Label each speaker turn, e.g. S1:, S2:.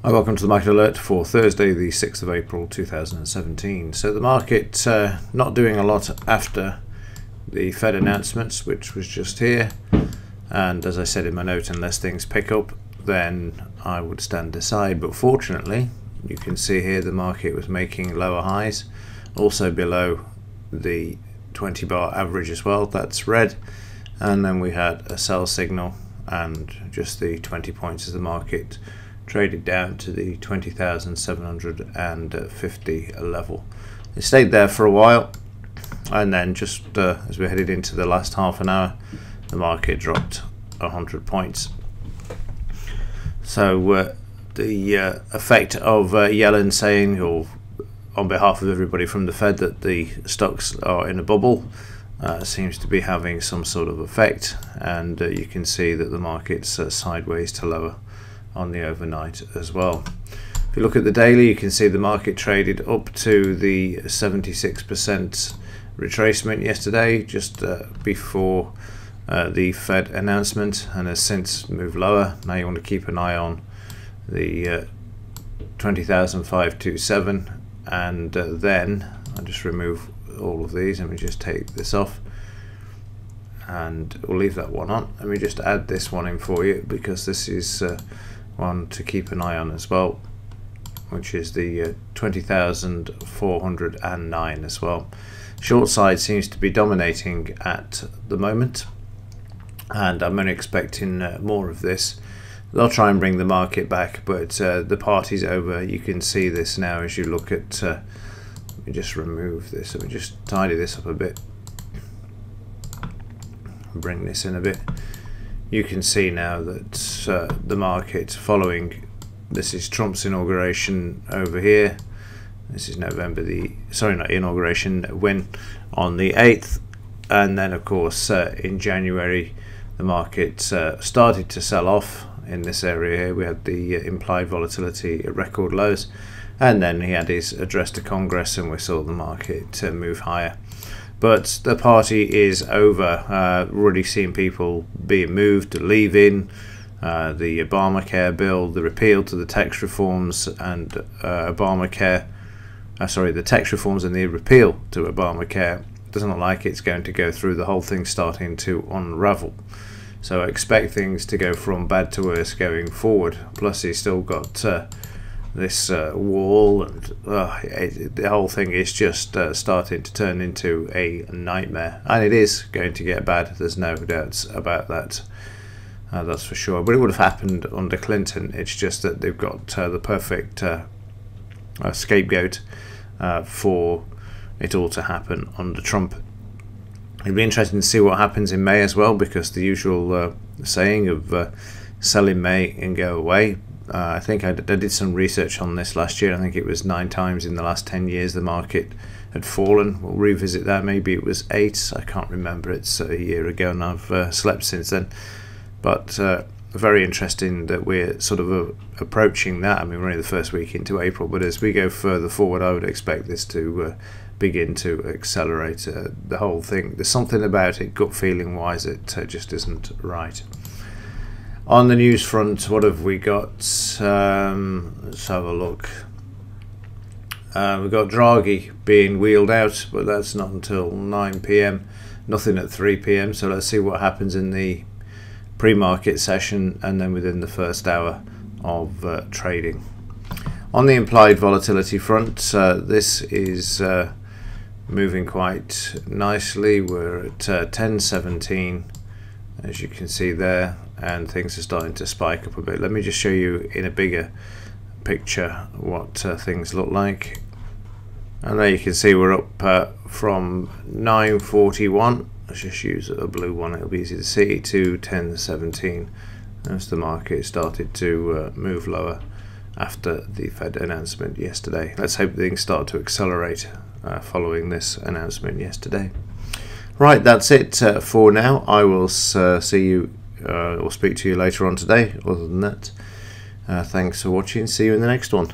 S1: Hi, welcome to the Market Alert for Thursday the 6th of April 2017. So the market not doing a lot after the Fed announcements, which was just here, and as I said in my note, unless things pick up then I would stand aside. But fortunately you can see here the market was making lower highs, also below the 20 bar average as well, that's red, and then we had a sell signal and just the 20 points as the market traded down to the 20,750 level. It stayed there for a while, and then just as we headed into the last half an hour, the market dropped 100 points. So the effect of Yellen saying, or on behalf of everybody from the Fed, that the stocks are in a bubble seems to be having some sort of effect, and you can see that the market's sideways to lower on the overnight as well. If you look at the daily, you can see the market traded up to the 76% retracement yesterday, just before the Fed announcement, and has since moved lower. Now you want to keep an eye on the 20,527, and then I'll just remove all of these. Let me just take this off and we'll leave that one on. Let me just add this one in for you, because this is one to keep an eye on as well, which is the 20,409 as well. Short side seems to be dominating at the moment, and I'm only expecting more of this. They'll try and bring the market back, but the party's over. You can see this now as you look at let me just remove this, let me just tidy this up a bit, bring this in a bit. You can see now that the market following, this is Trump's inauguration over here, this is November the, sorry, not inauguration, win on the 8th, and then of course in January the market started to sell off in this area here. We had the implied volatility at record lows, and then he had his address to Congress and we saw the market move higher. But the party is over. Already seeing people being moved, leaving, the Obamacare bill, the repeal to the tax reforms, and Obamacare, the tax reforms and the repeal to Obamacare doesn't look like it's going to go through. The whole thing's starting to unravel. So I expect things to go from bad to worse going forward. Plus he's still got this wall, and the whole thing is just starting to turn into a nightmare, and it is going to get bad, there's no doubts about that, that's for sure. But it would have happened under Clinton. It's just that they've got the perfect scapegoat for it all to happen under Trump. It'd be interesting to see what happens in May as well, because the usual saying of sell in May and go away. I think I did some research on this last year. I think it was 9 times in the last 10 years the market had fallen. We'll revisit that. Maybe it was 8. I can't remember. It's a year ago and I've slept since then. But very interesting that we're sort of approaching that. I mean, we're only the first week into April, but as we go further forward, I would expect this to begin to accelerate. The whole thing, there's something about it, gut feeling wise, it just isn't right. On the news front, what have we got? Let's have a look. We've got Draghi being wheeled out, but that's not until 9 PM. Nothing at 3 PM. So let's see what happens in the pre-market session and then within the first hour of trading. On the implied volatility front, this is moving quite nicely. We're at 1017, as you can see there, and things are starting to spike up a bit. Let me just show you in a bigger picture what things look like. And there you can see we're up from 941, let's just use a blue one, it'll be easy to see, to 1017 as the market started to move lower after the Fed announcement yesterday. Let's hope things start to accelerate following this announcement yesterday. Right, that's it for now. I will see you or speak to you later on today. Other than that, thanks for watching. See you in the next one.